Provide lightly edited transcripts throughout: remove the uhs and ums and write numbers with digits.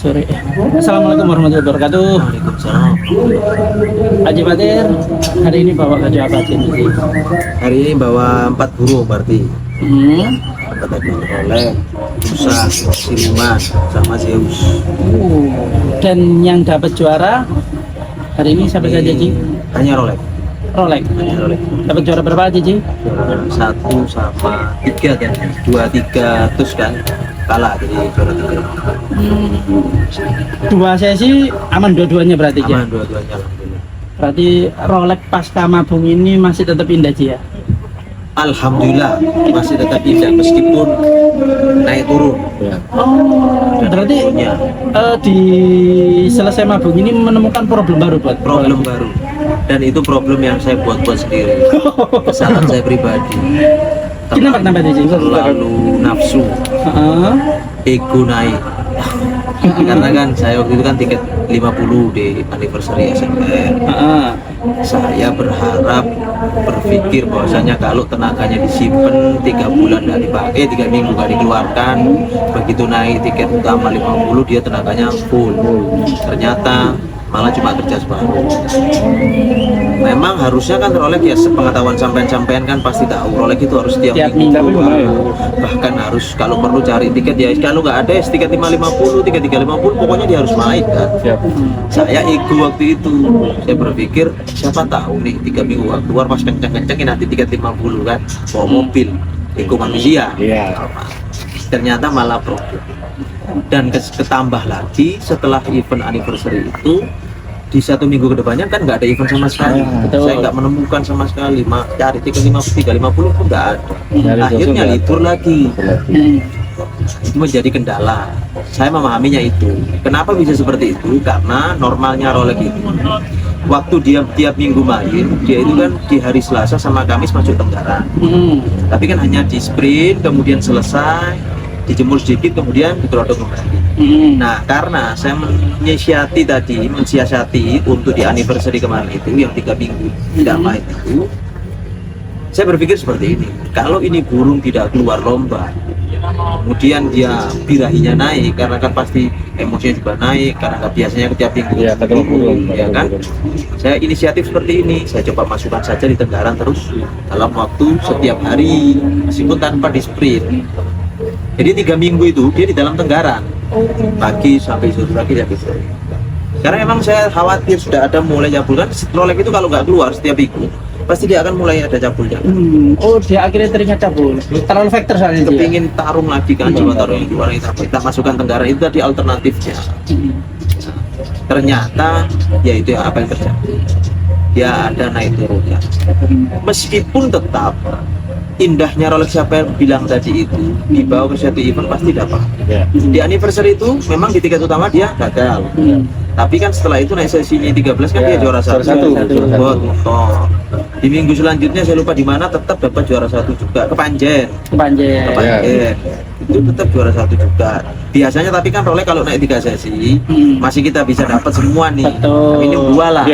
sore. Assalamualaikum warahmatullahi wabarakatuh. Waalaikumsalam. Haji Fatir, hari ini bawa baju apa aja nih? Hari ini bawa 4 burung berarti. Empat ekor oleh Musa, Siluman, sama Zeus. Dan yang dapat juara hari ini siapa saja, Ji? Hanya Rolex. Rolex. Hanya Rolex. Dapat juara berapa aja, Ji? Juara 1 sama 3 kan. 2, 3 terus kan kalah jadi juara 3. Dua sesi aman dua-duanya berarti, Ji? Aman dua-duanya alhamdulillah. Berarti Rolex pasca mabung ini masih tetap indah, Ji ya? Alhamdulillah masih tetap indah meskipun naik turun. Ya. Berarti di selesai mabung ini menemukan problem baru buat Problem baru. Dan itu problem yang saya buat sendiri. Kesalahan saya pribadi. Kenapa Ji? Terlalu nafsu. Ego naik. Karena kan saya waktu itu kan tiket 50 di anniversary SMR. Saya berpikir bahwasanya kalau tenaganya disimpan 3 bulan nggak dipakai, 3 minggu nggak dikeluarkan, begitu naik tiket utama 50 dia tenaganya full. Ternyata malah cuma kerja separuh. Memang harusnya kan Rolex ya, sepengetahuan sampean kan pasti tahu Rolex itu harus tiap minggu. Bahkan harus kalau perlu cari tiket ya, kalau nggak ada tiket 550, tiket 350 pokoknya dia harus naik kan. Saya ego waktu itu, saya berpikir siapa tahu nih 3 minggu keluar pas kenceng-kencengin nanti tiket 50 kan, bawa mobil, ego manusia. Ternyata malah problem. Dan ketambah lagi setelah event anniversary itu di 1 minggu kedepannya kan nggak ada event sama sekali. Saya nggak menemukan sama sekali, cari tiket 350 pun nggak ada. Akhirnya libur lagi. Itu menjadi kendala. Saya memahaminya itu. Kenapa bisa seperti itu? Karena normalnya Rolex itu waktu dia tiap minggu main, dia itu kan di hari Selasa sama Kamis masuk Tenggaran. Tapi kan hanya di sprint, kemudian selesai, dijemur sedikit, kemudian ditrodok kembali. Nah, karena saya mensiasati untuk di anniversary kemarin itu yang 3 minggu tidak main itu, saya berpikir seperti ini. Kalau ini burung tidak keluar lomba, kemudian dia birahinya naik, karena kan pasti emosinya juga naik, karena nggak biasanya setiap minggu burung, ya kan? Saya inisiatif seperti ini, saya coba masukkan saja di Tenggaran terus dalam waktu setiap hari, meskipun tanpa di sprint. Jadi 3 minggu itu dia di dalam Tenggaran, pagi sampai sore pagi dia bisa. Karena emang saya khawatir sudah ada mulai cabul kan. Rolex itu kalau nggak keluar setiap minggu pasti dia akan mulai ada cabulnya. Oh, dia akhirnya teringat cabul. Terlalu factor soalnya. Kepingin tarung lagi kan, coba taruh yang keluar itu. Kita masukkan Tenggaran itu tadi alternatifnya. Ternyata ya itu apa yang terjadi. Dia ada naik turunnya. Meskipun tetap indahnya Rolex siapa yang bilang tadi itu dibawa ke suatu event pasti dapat. Di anniversary itu memang di tiket utama dia gagal. Tapi kan setelah itu naik sesinya 13 kan dia juara satu. Di minggu selanjutnya saya lupa di mana tetap dapat juara 1 juga, Kepanjen. Itu tetap juara 1 juga. Biasanya tapi kan Rolex kalau naik 3 sesi masih kita bisa dapat semua nih. Ini 2 lah.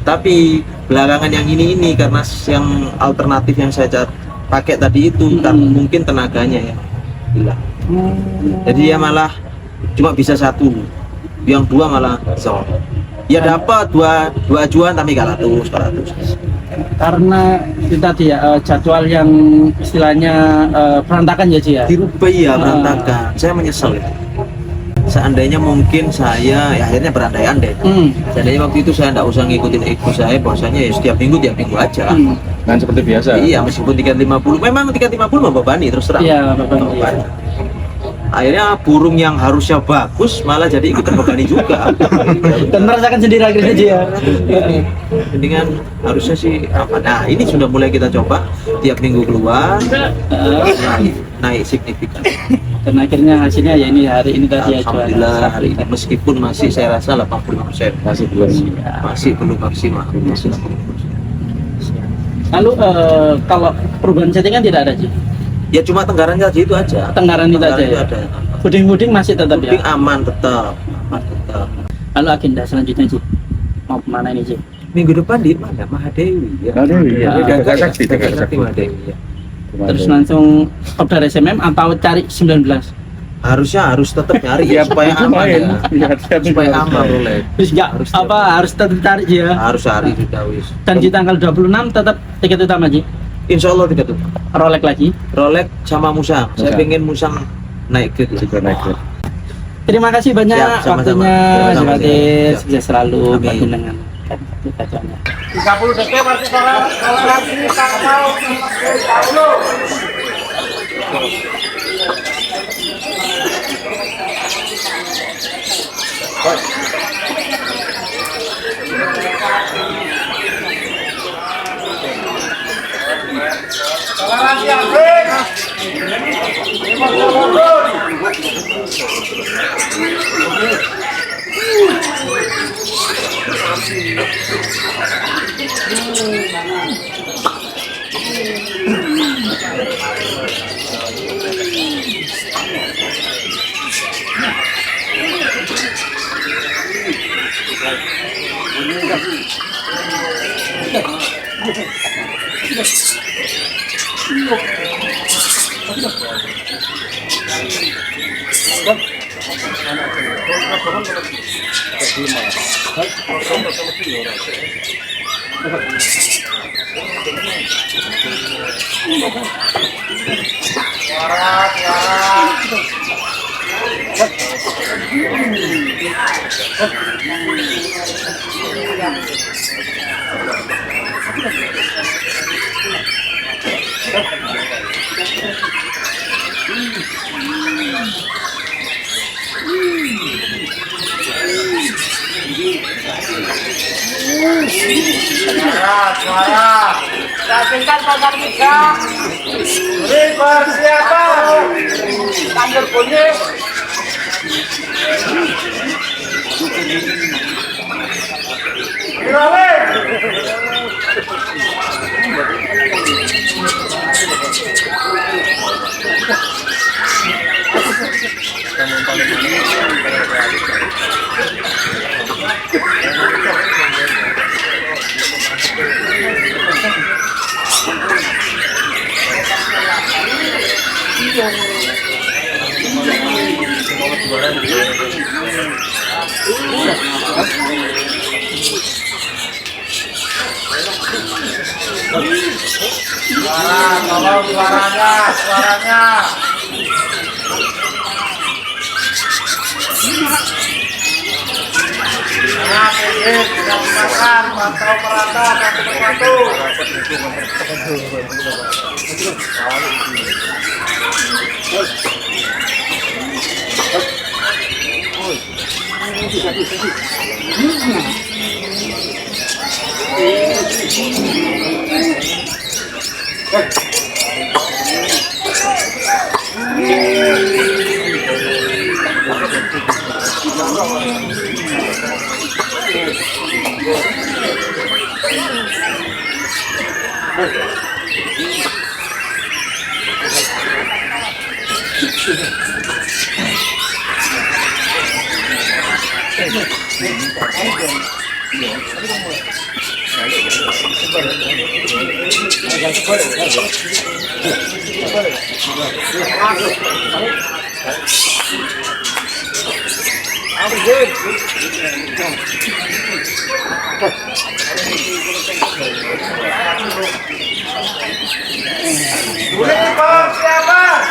Tapi belakangan yang ini karena yang alternatif yang saya pakai tadi itu kan mungkin tenaganya ya hilang. Jadi ya malah cuma bisa 1, yang 2 malah zong. Ya dapat dua ajuan tapi kalah terus. Karena itu tadi ya jadwal yang istilahnya berantakan ya Ji ya. Dirubah ya berantakan. Saya menyesal itu. Seandainya mungkin saya ya akhirnya berandai-andai. Seandainya waktu itu saya tidak usah ngikutin ego saya, bahwasanya ya setiap minggu aja. Dan seperti biasa. Iya, meskipun tiket 50, memang tiket 50 membebani terus terang. Iya, membebani. Akhirnya burung yang harusnya bagus malah jadi ikut terbebani juga. Dan merasakan sendiri akhirnya Ji ya. Dengan harusnya sih apa? Nah, ini sudah mulai kita coba tiap minggu keluar naik signifikan. Dan akhirnya hasilnya ya ini hari ini tadi ya. Alhamdulillah hari ini meskipun masih saya rasa 85% masih belum maksimal. Lalu kalau perubahan settingan tidak ada Ji? Ya cuma Tenggaran saja itu aja. Tenggaran itu aja ya? Ada. Puding masih tetap ya? Puding aman tetap. Lalu agenda selanjutnya Ji? Mau kemana ini Ji? Minggu depan di mana? Mahadewi ya? Mahadewi ya? Mahadewi ya. Terus langsung kopdar SMM atau cari 19? harus tetap nyari ya supaya aman ya. Supaya aman Rolex. Terus nggak apa harus tetap tarik ya. Harus cari sudah wis. Dan di tanggal 26 tetap tiket utama Ji. Insya Allah tiga tuh. Rolex lagi. Rolex sama Musang. Saya pengen Musang naik grade juga naik grade. Terima kasih banyak Siap, sama-sama. waktunya Mas Sama-sama, Batis. siap. Sukses selalu Amin. panjenengan. Kacanya. 30 detik masih toleransi tanggal 30. Toleransi habis. Suara. Yakinkan pasar 3. Beri persiapan. Tanda bunyi. Suara, tolong suaranya. Nah, pinggir, tidak dimakan, pantau merata satu persatu. Beri persiapan.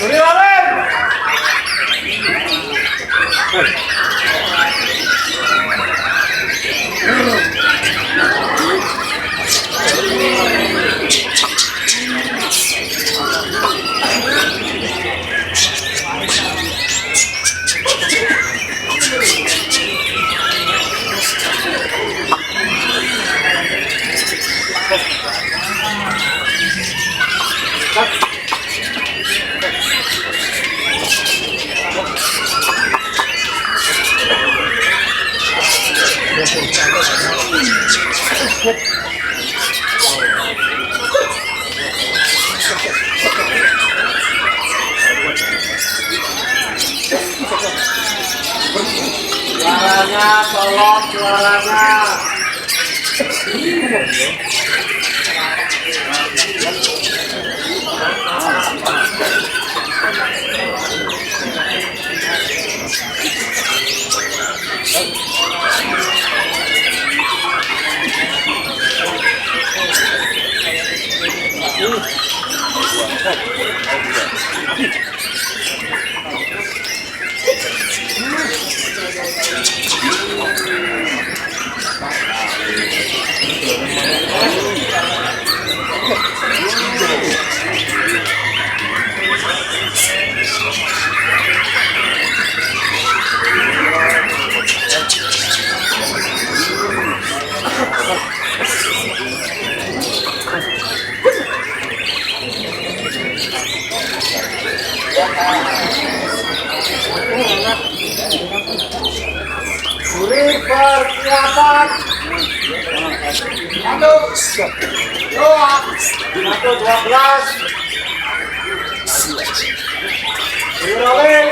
Beri lawan. Suaranya, tolong suaranya. Juri persiapan. Satu, dua, 12. Rolling.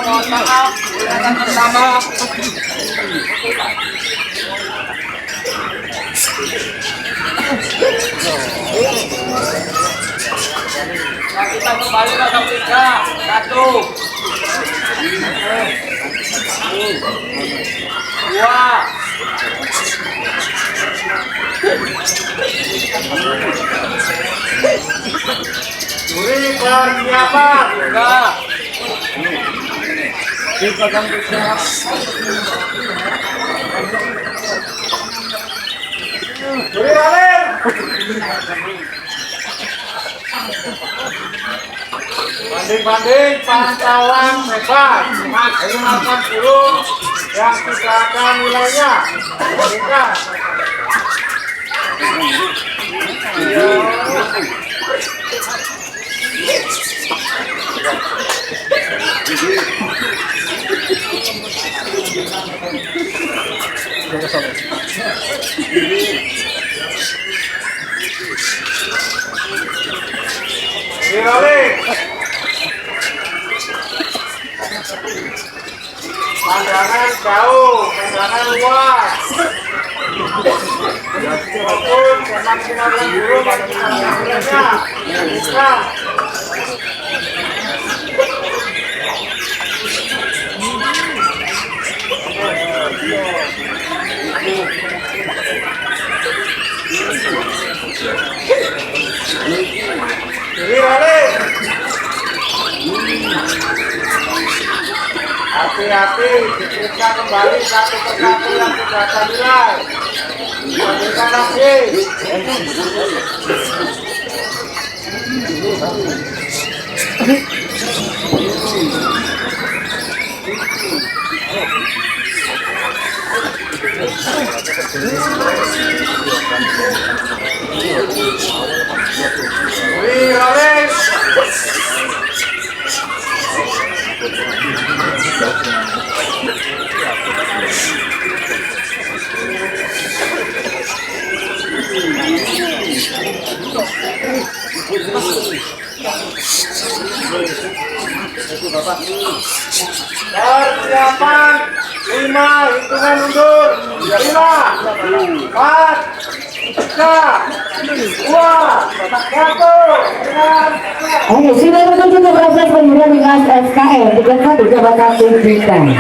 Mohon maaf, silakan bersama. Nah, kita kembali ke 3. 1, 2. Juri persiapan. 3. Dipegang bisa. Juri balik. Banding-banding pantauan bebas maksimalkan dulu yang tidak ada nilainya. Bandingkan. Rolling. Pandangan jauh, pandangan luas. Fokus memaksimalkan dulu maksimalnya. Bisa. Jadi balik. Hati-hati, diperiksa kembali satu persatu yang sudah ada nilai. Bandingkan lagi. Rolling. Persiapan 5, hitungan mundur 5, 4, 3, 2, 1. Oke, sudah menuju ke proses pemberian dengan SKL 31 jabatan pimpinan.